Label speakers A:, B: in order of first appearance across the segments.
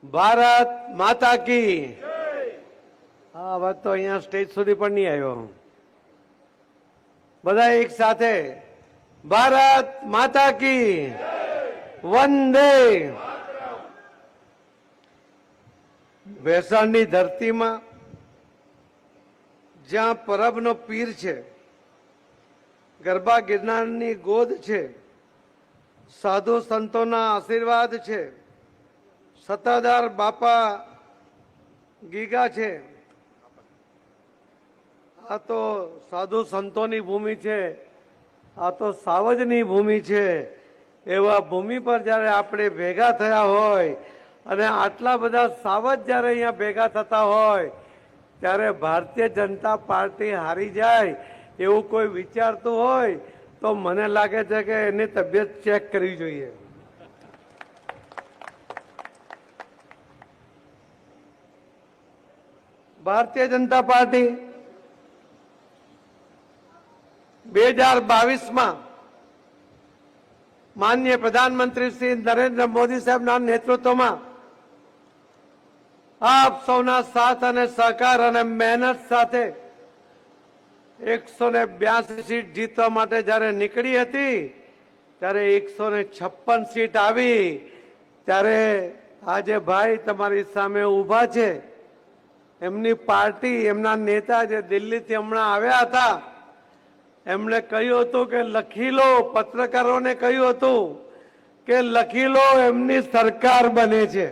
A: ભારત માતા કી આ વાત તો અહીંયા સ્ટેજ સુધી પણ નહીં આવ્યો. બધા એક સાથે ભારત માતા કી વંદે. ભેસાણની ધરતીમાં જ્યાં પરબનો પીર છે, ગરબા ગિરનારની ગોદ છે, સાધુ સંતોના આશીર્વાદ છે, સત્તાધાર બાપા ગીગા છે. આ તો સાધુ સંતોની ભૂમિ છે, આ તો સાવજની ભૂમિ છે. એવા ભૂમિ પર જ્યારે આપણે ભેગા થયા હોય અને આટલા બધા સાવજ જ્યારે અહીંયા ભેગા થતા હોય ત્યારે ભારતીય જનતા પાર્ટી હારી જાય એવું કોઈ વિચારતું હોય તો મને લાગે છે કે એની તબિયત ચેક કરવી જોઈએ. ભારતીય જનતા પાર્ટી 2022માં માનનીય પ્રધાનમંત્રી શ્રી નરેન્દ્ર મોદી સાહેબના નેતૃત્વમાં આપ સૌના સાથ અને સહકાર અને મહેનત સાથે 182 સીટ જીતવા માટે જ્યારે નીકળી હતી ત્યારે 156 સીટ આવી. ત્યારે આજે ભાઈ તમારી સામે ઊભા છે, એમની પાર્ટી, એમના નેતા જે દિલ્હીથી હમણાં આવ્યા હતા, એમણે કહ્યું હતું કે લખી લો, પત્રકારોને કહ્યું હતું કે લખી લો એમની સરકાર બને છે.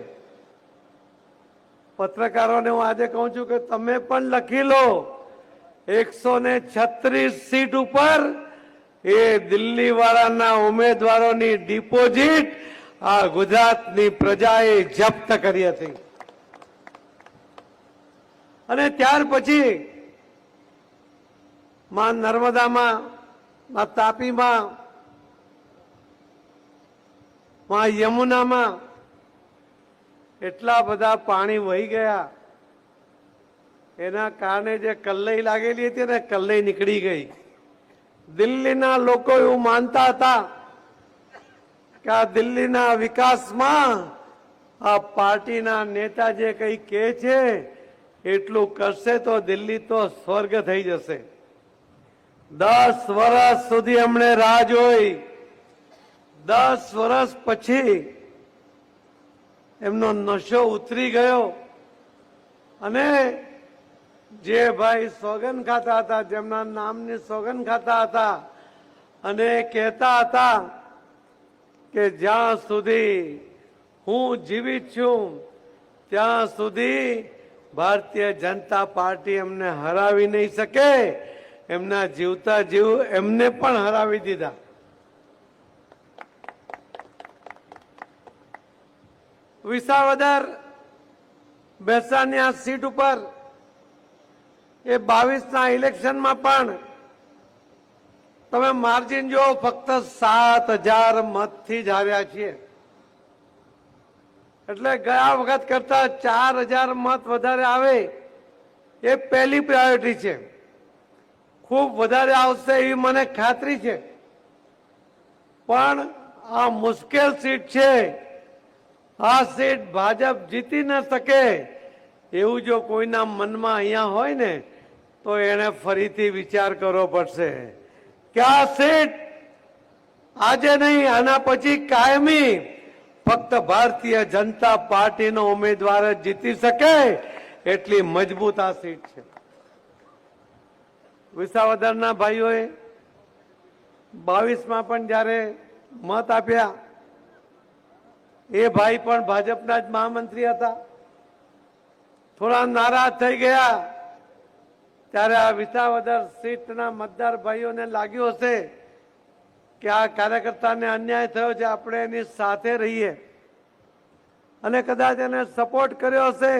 A: પત્રકારોને હું આજે કહું છું કે તમે પણ લખી લો 136 સીટ ઉપર એ દિલ્હી વાળાના ઉમેદવારોની ડિપોઝિટ આ ગુજરાતની પ્રજાએ જપ્ત કરી હતી. અને ત્યાર પછી માં નર્મદામાં, માં તાપીમાં, માં યમુનામાં એટલા બધા પાણી વહી ગયા. એના કારણે જે કલ્લઈ લાગેલી હતી ને, કલ્લઈ નીકળી ગઈ. દિલ્હીના લોકો એવું માનતા હતા કે આ દિલ્હીના વિકાસમાં આ પાર્ટીના નેતા જે કઈ કહે છે એટલું કરશે તો દિલ્હી તો સ્વર્ગ થઈ જશે. 10 વર્ષ સુધી એમણે રાહ જોઈ. 10 વર્ષ પછી એમનો નશો ઉતરી ગયો અને જે ભાઈ સોગન ખાતા હતા, જેમના નામની સોગન ખાતા હતા અને કહેતા હતા કે જ્યાં સુધી હું જીવિત છું ત્યાં સુધી ભારતીય જનતા પાર્ટી એમને હરાવી નહીં શકે, એમના જીવતા જીવ એમને પણ હરાવી દીધા. વિસાવદર ભેસાણની આ સીટ ઉપર એ 22ના ઇલેક્શનમાં પણ તમે માર્જિન જો ફક્ત 7000 મતથી જ હાર્યા છીએ. એટલે ગયા વખત કરતા 4000 મત વધારે આવે એ પહેલી પ્રાયોરિટી છે. ખૂબ વધારે આવશે એવી મને ખાતરી છે. પણ આ મુશ્કેલ સીટ છે. આ સીટ ભાજપ જીતી ન શકે એવું જો કોઈના મનમાં અહીંયા હોય ને તો એને ફરીથી વિચાર કરવો પડશે કે આ સીટ આજે નહીં, આના પછી કાયમી ફક્ત ભારતીય જનતા પાર્ટીનો ઉમેદવાર જ જીતી શકે એટલી મજબૂત આ સીટ છે. વિસાવદરના ભાઈઓએ 22માં પણ જ્યારે મત આપ્યા, એ ભાઈ પણ ભાજપના જ મહામંત્રી હતા. થોડા નારાજ થઈ ગયા ત્યારે આ વિસાવદર સીટના મતદાર ભાઈઓને લાગ્યું હશે કે આ કાર્યકર્તાને અન્યાય થયો છે, આપણે એની સાથે રહીએ અને કદાચ એને સપોર્ટ કર્યો હશે.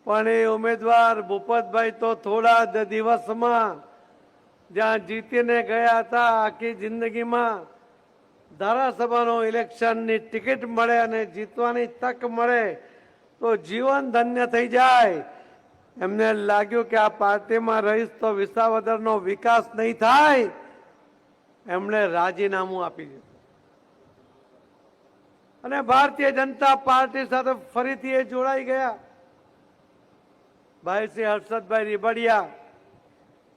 A: પણ એ ઉમેદવાર ભૂપતભાઈ તો થોડા જ દિવસમાં જ્યાં જીતીને ગયા હતા, આખી જિંદગીમાં ધારાસભાનો ઇલેક્શનની ટિકિટ મળે અને જીતવાની તક મળે તો જીવન ધન્ય થઈ જાય. એમને લાગ્યું કે આ પાર્ટીમાં રહીશ તો વિસાવદરનો વિકાસ નહીં થાય, એમણે રાજીનામું આપી દીધું અને ભારતીય જનતા પાર્ટી સાથે ફરીથી એ જોડાઈ ગયા. ભાઈ શ્રી હર્ષદભાઈ રીબડિયા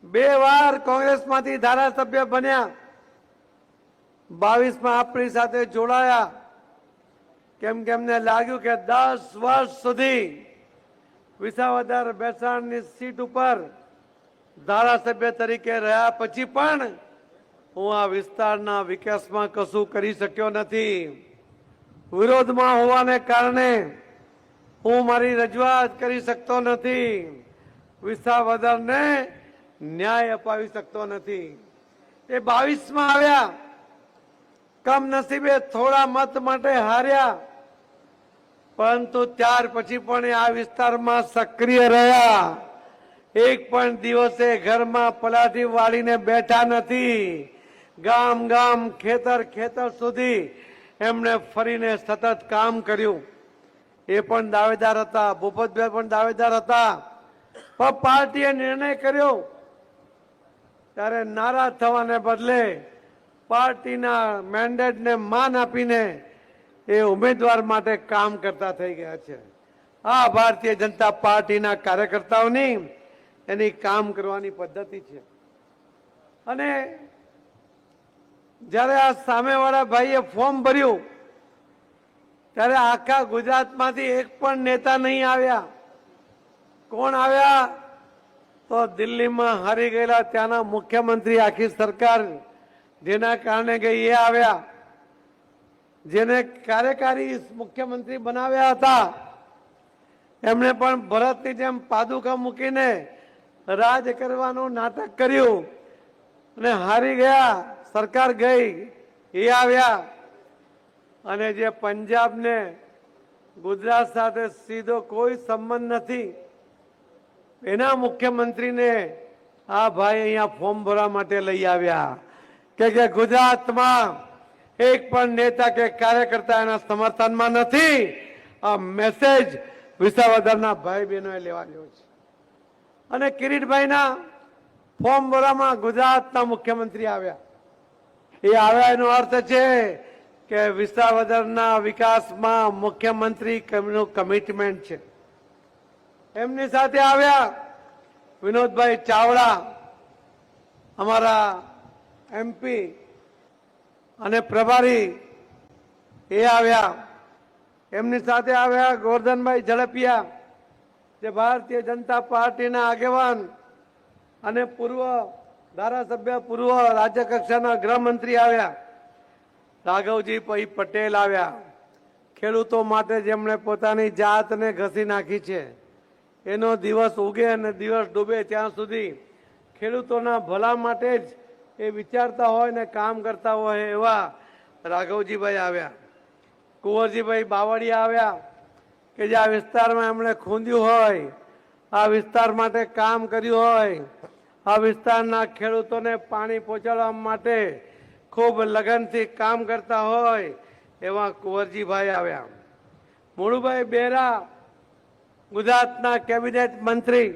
A: 2 વાર કોંગ્રેસમાંથી ધારાસભ્ય બન્યા. 22માં આપણી સાથે જોડાયા. કેમ કે એમને લાગ્યું કે 10 વર્ષ સુધી વિસાવદર બેસાણની સીટ ઉપર ધારાસભ્ય તરીકે રહ્યા પછી પણ હું આ વિસ્તારના વિકાસમાં કશું કરી શક્યો નથી. વિરોધમાં હોવાને કારણે હું મારી રજૂઆત કરી શકતો નથી. વિસાવદરને ન્યાય અપાવી શકતો નથી. એ 22માં આવ્યા, કમનસીબે થોડા મત માટે હાર્યા, પરંતુ ત્યાર પછી પણ એ આ વિસ્તારમાં સક્રિય રહ્યા. એક પણ દિવસે ઘરમાં પલાઠી વાળીને બેઠા નથી. ગામ ગામ ખેતર ખેતર સુધી એમણે ફરીને સતત કામ કર્યું. એ પણ દાવેદાર હતા, ભૂપતભાઈ પણ દાવેદાર હતા. પણ પાર્ટીએ નિર્ણય કર્યો ત્યારે નારાજ થવાને બદલે પાર્ટીના મેન્ડેટને માન આપીને એ ઉમેદવાર માટે કામ કરતા થઈ ગયા છે. આ ભારતીય જનતા પાર્ટીના કાર્યકર્તાઓની એની કામ કરવાની પદ્ધતિ છે. અને જ્યારે આ સામેવાળા ભાઈએ ફોર્મ ભર્યું ત્યારે આખા ગુજરાતમાંથી એક પણ નેતા નહીં આવ્યા. કોણ આવ્યા? તો દિલ્હીમાં હારી ગયેલા ત્યાંના મુખ્યમંત્રી, આખી સરકાર જેના કારણે ગઈ એ આવ્યા. જેને કાર્યકારી મુખ્યમંત્રી બનાવ્યા હતા એમણે પણ ભરતની જેમ પાદુકા મૂકીને રાજ કરવાનું નાટક કર્યું અને હારી ગયા. સરકાર ગઈ, એ આવ્યા. અને જે પંજાબને ગુજરાત સાથે સીધો કોઈ સંબંધ નથી એના મુખ્યમંત્રીને આ ભાઈ અહીંયા ફોર્મ ભરવા માટે લઈ આવ્યા કે ગુજરાતમાં એક પણ નેતા કે કાર્યકર્તા એના સમર્થનમાં નથી. આ મેસેજ વિસાવદરના ભાઈ બહેનોએ લેવા જેવો છે. અને કિરીટભાઈના ફોર્મ ભરવામાં ગુજરાતના મુખ્યમંત્રી આવ્યા. એ આવ્યા એનો અર્થ છે કે વિસાવદરના વિકાસમાં મુખ્યમંત્રીનું કમિટમેન્ટ છે. એમની સાથે આવ્યા વિનોદભાઈ ચાવડા, અમારા MP અને પ્રભારી, એ આવ્યા. એમની સાથે આવ્યા ગોરધનભાઈ ઝડપિયા, જે ભારતીય જનતા પાર્ટીના આગેવાન અને પૂર્વ ધારાસભ્ય, પૂર્વ રાજ્ય કક્ષાના ગૃહમંત્રી આવ્યા. રાઘવજી પટેલ આવ્યા, ખેડૂતો માટે જેમણે પોતાની જાતને ઘસી નાખી છે. એનો દિવસ ઉગે અને દિવસ ડૂબે ત્યાં સુધી ખેડૂતોના ભલા માટે જ એ વિચારતા હોય ને કામ કરતા હોય એવા રાઘવજીભાઈ આવ્યા. કુંવરજીભાઈ બાવળિયા આવ્યા કે જે આ વિસ્તારમાં એમણે ખૂંદ્યું હોય, આ વિસ્તાર માટે કામ કર્યું હોય, આ વિસ્તારના ખેડૂતોને પાણી પહોંચાડવા માટે ખૂબ લગનથી કામ કરતા હોય એવા કુંવરજીભાઈ આવ્યા. મુળુભાઈ બેરા, ગુજરાતના કેબિનેટ મંત્રી,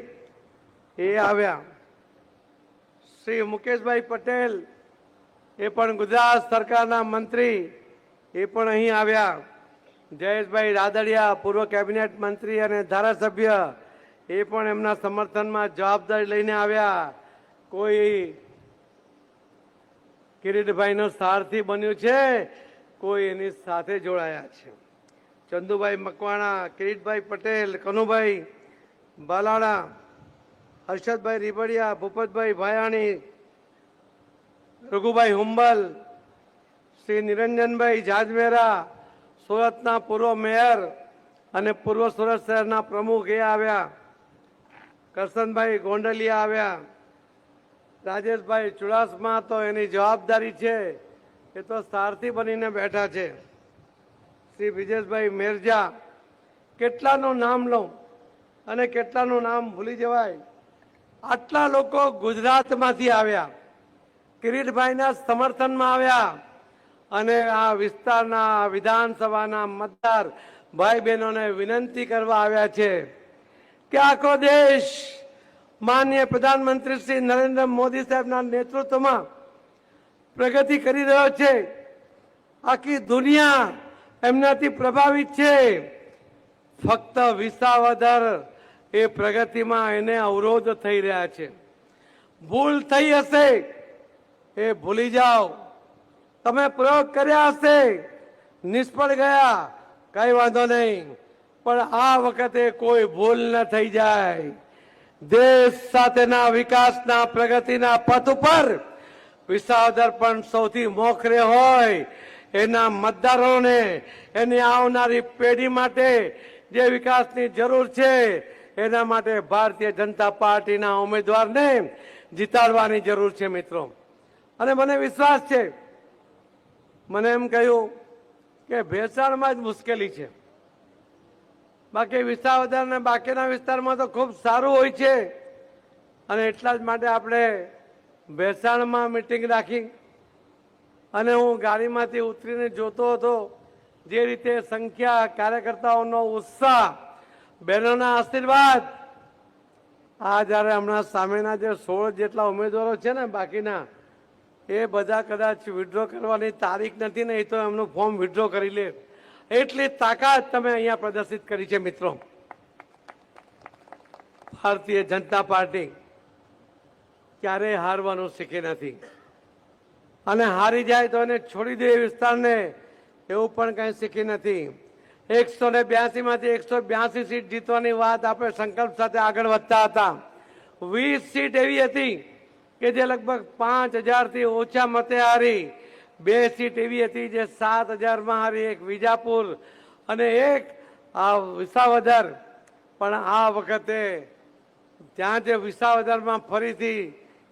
A: એ આવ્યા. શ્રી મુકેશભાઈ પટેલ, એ પણ ગુજરાત સરકારના મંત્રી, એ પણ અહીં આવ્યા. જયેશભાઈ રાદડિયા, પૂર્વ કેબિનેટ મંત્રી અને ધારાસભ્ય, એ પણ એમના સમર્થનમાં જવાબદારી લઈને આવ્યા. કોઈ કિરીટભાઈનો સારથી બન્યું છે, કોઈ એની સાથે જોડાયા છે. ચંદુભાઈ મકવાણા, કિરીટભાઈ પટેલ, કનુભાઈ બાલાડા, હર્ષદભાઈ રીબડિયા, ભૂપતભાઈ ભાયાણી, રઘુભાઈ હુંબલ, શ્રી નિરંજનભાઈ જાજમેરા, સુરતના પૂર્વ મેયર અને પૂર્વ સુરત શહેરના પ્રમુખ, એ આવ્યા. કરશનભાઈ ગોંડલિયા આવ્યા. રાજેશભાઈ ચુડાસમા, તો એની જવાબદારી છે, એ તો સારથી બનીને બેઠા છે. શ્રી વિજેશભાઈ મેરજા, કેટલાનું નામ લઉં અને કેટલાનું નામ ભૂલી જવાય. આટલા લોકો ગુજરાતમાંથી આવ્યા, કિરીટભાઈના સમર્થનમાં આવ્યા અને આ વિસ્તારના વિધાનસભાના મતદાર ભાઈ બહેનોને વિનંતી કરવા આવ્યા છે કે આખો દેશ માનનીય પ્રધાનમંત્રી શ્રી નરેન્દ્ર મોદી સાહેબના નેતૃત્વમાં પ્રગતિ કરી રહ્યો છે. આખી દુનિયા એમનાથી પ્રભાવિત છે. ફક્ત વિસાવદર એ પ્રગતિમાં એને અવરોધ થઈ રહ્યા છે. ભૂલ થઈ હશે એ ભૂલી જાઓ. તમે પ્રયોગ કર્યા હશે, નિષ્ફળ ગયા, કઈ વાંધો નહીં, પણ આ વખતે કોઈ ભૂલ ન થઈ જાય. દેશ સાથેના વિકાસના પ્રગતિના પથ ઉપર વિસાવદર પણ સૌથી મોખરે હોય. એના મતદારોને, એની આવનારી પેઢી માટે જે વિકાસની જરૂર છે એના માટે ભારતીય જનતા પાર્ટીના ઉમેદવારને જીતાડવાની જરૂર છે મિત્રો. અને મને વિશ્વાસ છે, મને એમ કહ્યું કે ભેસાણમાં જ મુશ્કેલી છે, બાકી વિસાવદર અને બાકીના વિસ્તારમાં તો ખૂબ સારું હોય છે. અને એટલા જ માટે આપણે ભેસાણમાં મિટિંગ રાખી અને હું ગાડીમાંથી ઉતરીને જોતો હતો જે રીતે સંખ્યા, કાર્યકર્તાઓનો ઉત્સાહ, બહેનોના આશીર્વાદ. આ જયારે હમણાં સામેના જે 16 જેટલા ઉમેદવારો છે ને બાકીના, એ બધા કદાચ વિડ્રો કરવાની તારીખ નથી ને, એ તો એમનું ફોર્મ વિડ્રો કરી લે. એટલી તાકાત તમે અહીંયા પ્રદર્શિત કરી છે મિત્રો. ભારતીય જનતા પાર્ટી ક્યારેય હારવાનું શીખી નથી, અને હારી જાય તો એને છોડી દે વિસ્તારને, એવું પણ કઈ શીખી નથી. 182 માંથી 182 સીટ જીતવાની વાત આપણે સંકલ્પ સાથે આગળ વધતા હતા. 20 સીટ એવી હતી કે જે લગભગ 5000 થી ઓછા મતે હારી. 2 સીટ એવી હતી જે 7000 માં હારી, એક વિજાપુર અને એક આ વિસાવદર. પણ આ વખતે ત્યાં જે વિસાવદરમાં ફરીથી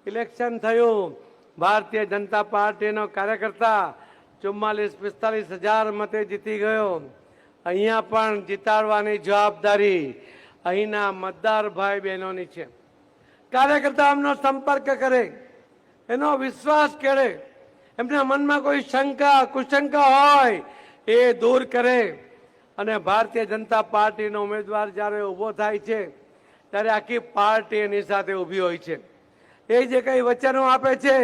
A: ઇલેક્શન થયું, ભારતીય જનતા પાર્ટીનો કાર્યકર્તા 44-45 હજાર મતે જીતી ગયો. અહીંયા પણ જીતાડવાની જવાબદારી અહીંના મતદાર ભાઈ બહેનોની છે. કાર્યકર્તા એમનો સંપર્ક કરે, એનો વિશ્વાસ કરે, એમના મનમાં કોઈ શંકા કુશંકા હોય એ દૂર કરે. અને ભારતીય જનતા પાર્ટીનો ઉમેદવાર જ્યારે ઊભો થાય છે ત્યારે આખી પાર્ટી એની સાથે ઊભી હોય છે. એ જે કઈ વચનો આપે છે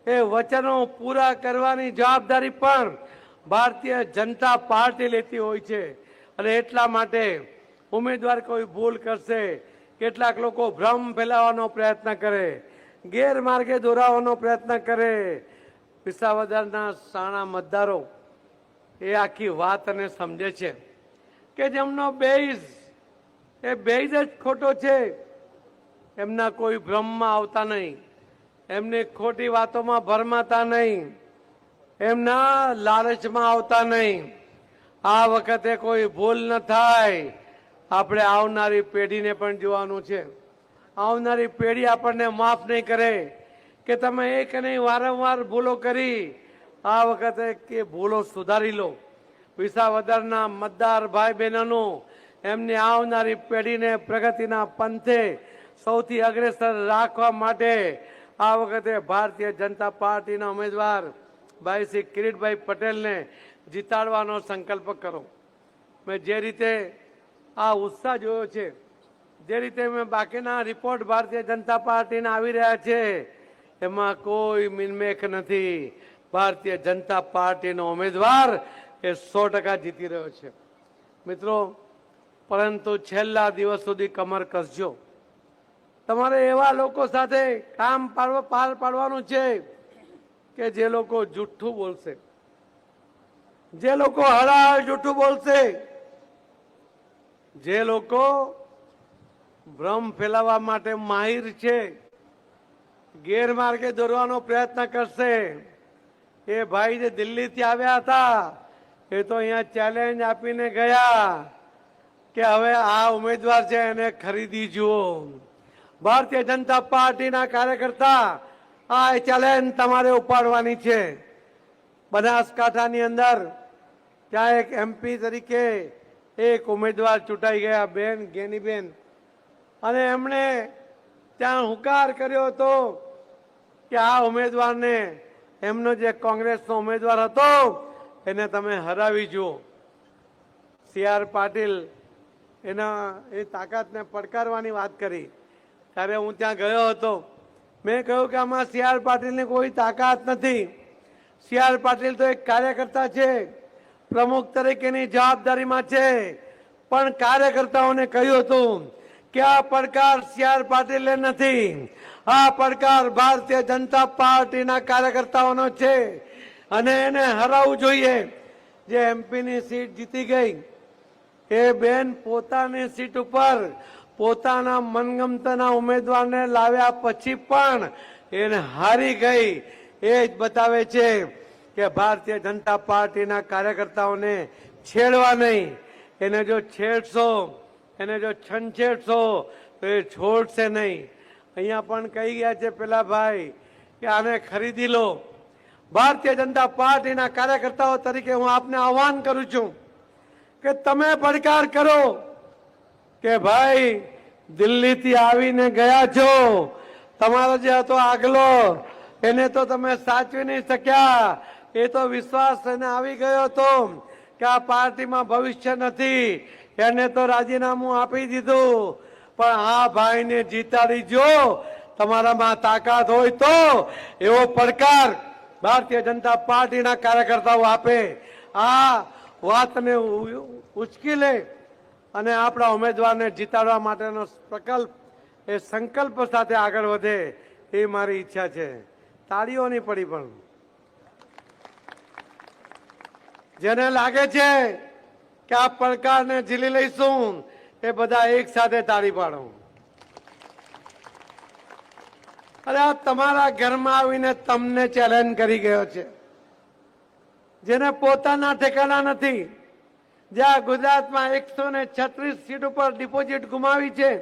A: એ વચનો પૂરા કરવાની જવાબદારી પણ ભારતીય જનતા પાર્ટી લેતી હોય છે. અને એટલા માટે ઉમેદવાર કોઈ ભૂલ કરશે, કેટલાક લોકો ભ્રમ ફેલાવવાનો પ્રયત્ન કરે, ગેરમાર્ગે દોરાવવાનો પ્રયત્ન કરે, વિસાવદરના સાણા મતદારો એ આખી વાતને સમજે છે કે જેમનો બેઝ એ બેઝ જ ખોટો છે. એમના કોઈ ભ્રમમાં આવતા નહીં, એમની ખોટી વાતોમાં ભરમાતા નહીં, એમના લાલચમાં આવતા નહીં. આ વખતે કોઈ ભૂલ ન થાય. આપણે આવનારી પેઢીને પણ જોવાનું છે. આવનારી પેઢી આપણને માફ નહીં કરે કે તમે એક નહીં વારંવાર ભૂલો કરી. આ વખતે કે ભૂલો સુધારી લો. વિસાવદરના મતદાર ભાઈ બહેનોનું એમની આવનારી પેઢીને પ્રગતિના પંથે સૌથી અગ્રેસર રાખવા માટે આ વખતે ભારતીય જનતા પાર્ટીના ઉમેદવાર ભાઈ શ્રી કિરીટભાઈ પટેલને જીતાડવાનો સંકલ્પ કરો. મેં જે રીતે આ ઉત્સાહ જોયો છે, જે રીતે મેં બાકીના રિપોર્ટ ભારતીય જનતા પાર્ટીના આવી રહ્યા છે, એમાં કોઈ મિનમેખ નથી. ભારતીય જનતા પાર્ટીનો ઉમેદવાર એ 100% જીતી રહ્યો છે મિત્રો. પરંતુ છેલ્લા દિવસ સુધી કમર કસજો. તમારે એવા લોકો સાથે કામ પાર પાડવાનું છે કે જે લોકો જુઠ્ઠું બોલશે, જે લોકો હળાહળ જુઠ્ઠું બોલશે, જે લોકો ભ્રમ ફેલાવવા માટે માહિર છે, ગેરમાર્ગે દોરવાનો પ્રયત્ન કરશે. એ ભાઈ જે દિલ્હીથી આવ્યા હતા એ તો અહીંયા ચેલેન્જ આપીને ગયા કે હવે આ ઉમેદવાર છે એને ખરીદી જુઓ. ભારતીય જનતા પાર્ટીના કાર્યકર્તા આ ચેલેન્જ તમારે ઉપાડવાની છે. બનાસકાંઠાની અંદર ત્યાં એક MP તરીકે એક ઉમેદવાર ચૂંટાઈ ગયા, બેન ગેનીબેન, અને એમણે ત્યાં હુંકાર કર્યો હતો કે આ ઉમેદવારને, એમનો જે કોંગ્રેસનો ઉમેદવાર હતો એને તમે હરાવી જુઓ. CR પાટીલ એના એ તાકાતને પડકારવાની વાત કરી ત્યારે હું ત્યાં ગયો હતો. મેં કહ્યું કે આમાં CR પાટીલની કોઈ તાકાત નથી. CR પાટીલ તો એક કાર્યકર્તા છે, પ્રમુખ તરીકેની જવાબદારીમાં છે, પણ કાર્યકર્તાઓને કહ્યું હતું કે આ પડકાર સી.આર. પાટીલે નથી, આ પડકાર ભારતીય જનતા પાર્ટીના કાર્યકર્તાઓનો છે અને એને હરાવવું જોઈએ. જે એમપીની સીટ જીતી ગઈ એ બેન પોતાની સીટ ઉપર પોતાના મનગમતાના ઉમેદવારને લાવ્યા પછી પણ એને હારી ગઈ. એ જ બતાવે છે કે ભારતીય જનતા પાર્ટીના કાર્યકર્તાઓને છેડવા નહીં. એને જો છેડશો, એને જો છંછેડશો તો એ છોડશે નહીં. અહીંયા પણ કહી ગયા છે પેલા ભાઈ કે આને ખરીદી લો. ભારતીય જનતા પાર્ટીના કાર્યકર્તાઓ તરીકે હું આપને આહ્વાન કરું છું કે તમે પડકાર કરો કે ભાઈ દિલ્હીથી આવીને ગયા છો, તમારો જે હતો આગલો એને તો તમે સાચવી નહીં શક્યા. એ તો વિશ્વાસ એને આવી ગયો હતો કે આ પાર્ટીમાં ભવિષ્ય નથી, એને તો રાજીનામું આપી દીધું. પણ આ ભાઈને જીતાડી જો, તમારામાં તાકાત હોય તો એવો પડકાર ભારતીય જનતા પાર્ટીના કાર્યકર્તાઓ આપે. આ વાતને ઉચકી લે અને આપણા ઉમેદવારને જીતાડવા માટેનો પ્રકલ્પ એ સંકલ્પ સાથે આગળ વધે એ મારી ઈચ્છા છે. તાળીઓ નહીં પડી, પણ જેને લાગે છે કે આ પડકારને ઝીલી લઈશું એ બધા એક સાથે તાળી પાડો. અરે આ તમારા ઘરમાં આવીને તમને ચેલેન્જ કરી ગયો છે, જેને પોતાના ઠેકાણા નથી. જ્યાં ગુજરાતમાં 136 સીટ ઉપર ડિપોઝિટ ગુમાવી છે,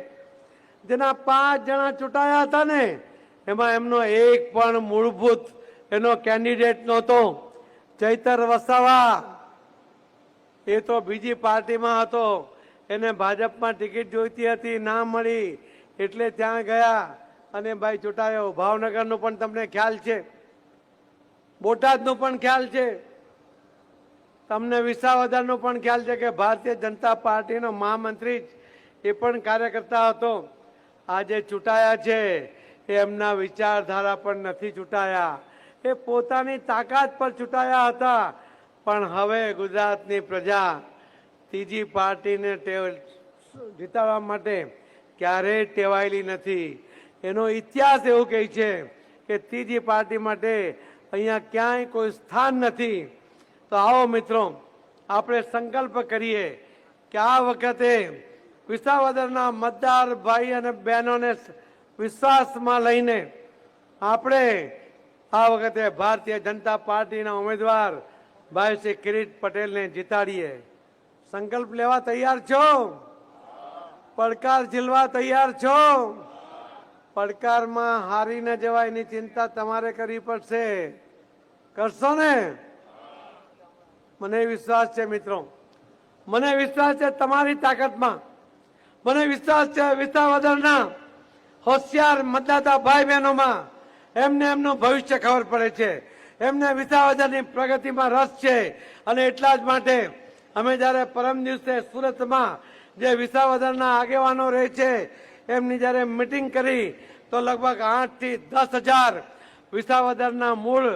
A: જેના 5 જણા ચૂંટાયા હતા ને, એમાં એમનો એક પણ મૂળભૂત એનો કેન્ડિડેટ નહોતો. ચૈતર વસાવા એ તો બીજી પાર્ટીમાં હતો, એને ભાજપમાં ટિકિટ જોઈતી હતી, ના મળી એટલે ત્યાં ગયા અને ભાઈ ચૂંટાયો. ભાવનગરનું પણ તમને ખ્યાલ છે, બોટાદનું પણ ખ્યાલ છે, તમને વિસાવદરનો પણ ખ્યાલ છે કે ભારતીય જનતા પાર્ટીનો મહામંત્રી એ પણ કાર્યકર્તા હતો. આજે ચૂંટાયા છે એ એમના વિચારધારા પર નથી ચૂંટાયા, એ પોતાની તાકાત પર ચૂંટાયા હતા. પણ હવે ગુજરાતની પ્રજા ત્રીજી પાર્ટીને જીતાડવા માટે ક્યારેય ટેવાયેલી નથી. એનો ઇતિહાસ એવું કહે છે કે ત્રીજી પાર્ટી માટે અહીંયા ક્યાંય કોઈ સ્થાન નથી. તો આવો મિત્રો, આપણે સંકલ્પ કરીએ કે આ વખતે વિસાવદરના મતદાર ભાઈ અને બહેનોને વિશ્વાસમાં લઈને આપણે આ વખતે ભારતીય જનતા પાર્ટીના ઉમેદવાર ભાઈ શ્રી કિરીટ પટેલને જીતાડીએ. સંકલ્પ લેવા તૈયાર છો? પડકાર ઝીલવા તૈયાર છો? પડકારમાં હારી ન જવાય એની ચિંતા તમારે કરવી પડશે. કરશો ને? મને વિશ્વાસ છે મિત્રો, મને વિશ્વાસ છે તમારી તાકાતમાં, મને વિશ્વાસ છે વિસાવદરના હોશિયાર મતદાતા ભાઈ બહેનોમાં. એમને એમનું ભવિષ્ય ખબર પડે છે, એમને વિસાવદરની પ્રગતિમાં રસ છે. અને એટલા જ માટે અમે જ્યારે પરમ દિવસે સુરતમાં જે વિસાવદરના આગેવાનો રહે છે એમની જ્યારે મિટિંગ કરી તો લગભગ 8 થી 10 હજાર વિસાવદરના મૂળ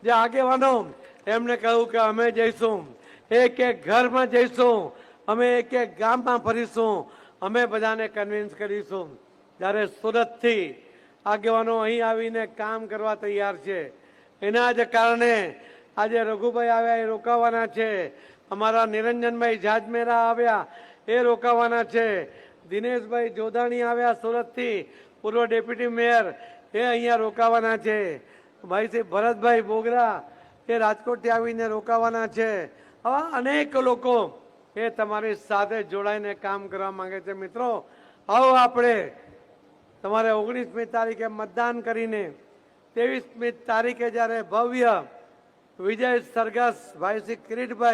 A: જે આગેવાનો એમને કહ્યું કે અમે જઈશું, એક એક ઘરમાં જઈશું, અમે એક એક ગામમાં ફરીશું, અમે બધાને કન્વિન્સ કરીશું. જ્યારે સુરતથી આગેવાનો અહીં આવીને કામ કરવા તૈયાર છે, એના જ કારણે આજે રઘુભાઈ આવ્યા એ રોકાવાના છે, અમારા નિરંજનભાઈ જાજમેરા આવ્યા એ રોકાવાના છે, દિનેશભાઈ જોધાણી આવ્યા સુરતથી, પૂર્વ ડેપ્યુટી મેયર એ અહીંયા રોકાવાના છે, ભાઈ શ્રી ભરતભાઈ બોગરા એ રાજકોટથી આવીને રોકાવાના છે. આવા અનેક લોકો એ તમારી સાથે જોડાઈને કામ કરવા માંગે છે. મિત્રો આવો આપણે તમારે 19મી તારીખે મતદાન કરીને 23મી તારીખે જ્યારે ભવ્ય વિજય સરઘસ ભાઈ શ્રી કિરીટભાઈ